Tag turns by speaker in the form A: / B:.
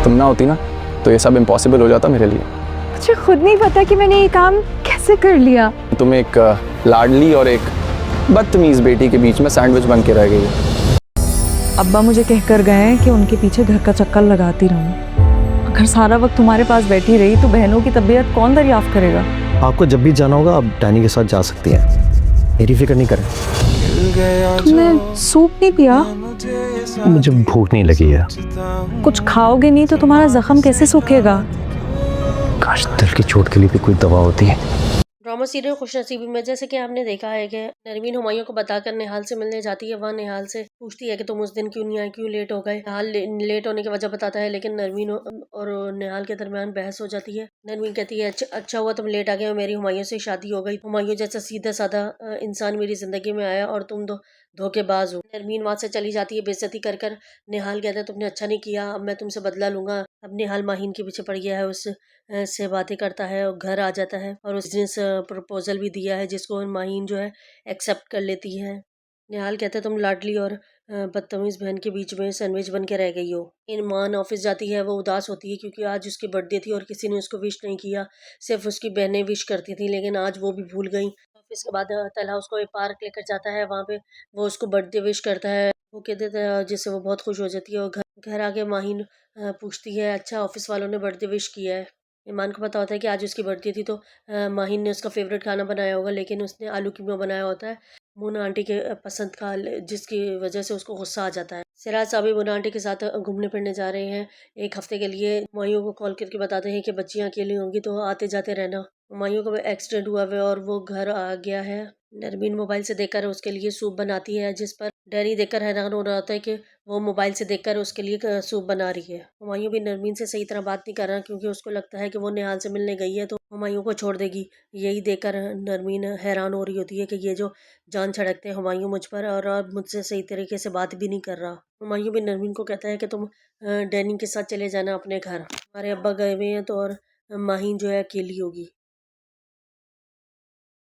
A: तुम ना होती ना तो ये सब इम्पॉसिबल हो जाता मेरे लिए।
B: मुझे खुद नहीं पता कि मैंने ये काम कैसे कर लिया।
A: तुम एक लाडली और एक बदतमीज बेटी के बीच में सैंडविच बन के रह गई हो।
B: अब्बा मुझे कहकर गए हैं कि उनके पीछे घर का चक्कर लगाती रहूं। अगर सारा वक्त तुम्हारे पास बैठी रही तो बहनों की तबीयत कौन दरियाफ्त करेगा।
C: आपको जब भी जाना होगा आप डैनी के साथ जा सकती हैं, मेरी फिक्र नहीं करें।
B: तुमने सूप नहीं पिया?
C: मुझे भूख नहीं लगी है।
B: कुछ खाओगे नहीं तो तुम्हारा जख्म कैसे सूखेगा।
C: काश दिल की चोट के लिए भी कोई दवा होती है।
D: ड्रामा सीरियल खुशनसीबी में जैसे कि आपने देखा है कि नरमीन हुमायूं को बताकर निहाल से मिलने जाती है। वह निहाल से पूछती है कि तुम उस दिन क्यों नहीं आए, क्यों लेट हो गए। निहाल लेट होने की वजह बताता है, लेकिन नरमीन और निहाल के दरमियान बहस हो जाती है। नरमीन कहती है अच्छा हुआ तुम लेट आ गए, मेरी हुमायूं से शादी हो गई। हुमायूं जैसा सीधा साधा इंसान मेरी जिंदगी में आया और तुम धोखेबाज हो। नरमीन वहां से चली जाती है बेइज्जती कर कर। निहाल कहता है तुमने अच्छा नहीं किया, अब मैं तुमसे बदला लूंगा। अब निहाल माहीन के पीछे पड़ गया है, उस से बातें करता है और घर आ जाता है और उस बिजनेस प्रपोजल भी दिया है जिसको माहीन जो है एक्सेप्ट कर लेती है। निहाल कहता है तुम लाडली और बदतमीज बहन के बीच में सैंडविच बन के रह गई हो। ईमान ऑफिस जाती है, वो उदास होती है क्योंकि आज उसकी बर्थडे थी और किसी ने उसको विश नहीं किया, सिर्फ उसकी बहनें विश करती थी, लेकिन आज वो भी भूल गई। ऑफिस के बाद तलहा उसको एक पार्क लेकर जाता है, वहाँ पे वो उसको बर्थडे विश करता है, वो कहते थे जिससे वो बहुत खुश हो जाती है। और घर आके माहीन पूछती है अच्छा ऑफिस वालों ने बर्थडे विश किया है। ईमान को पता होता है कि आज उसकी बर्थडे थी तो माहीन ने उसका फेवरेट खाना बनाया होगा, लेकिन उसने आलू कीमा बनाया होता है मोना आंटी के पसंद का, जिसकी वजह से उसको गुस्सा आ जाता है। सिराज साहब मोना आंटी के साथ घूमने फिरने जा रहे हैं एक हफ्ते के लिए। हुमायूं को कॉल करके बताते हैं कि बच्चियां अकेली होंगी तो आते जाते रहना। हुमायूं का एक्सीडेंट हुआ है और वो घर आ गया है। नरमीन मोबाइल से देखकर उसके लिए सूप बनाती है, जिस पर डैनी देखकर हैरान हो रहा होता है कि वो मोबाइल से देखकर उसके लिए सूप बना रही है। हुमायूं भी नरमीन से सही तरह बात नहीं कर रहा क्योंकि उसको लगता है कि वो निहाल से मिलने गई है तो हुमायूं को छोड़ देगी। यही देखकर नरमीन हैरान हो रही होती है कि ये जो जान छिड़कते हैं हुमायूं मुझ पर और अब मुझसे सही तरीके से बात भी नहीं कर रहा। हुमायूं भी नरमीन को कहता है कि तुम डैनी के साथ चले जाना अपने घर, हमारे अब्बा गए हुए हैं तो और माहीन जो है अकेली होगी।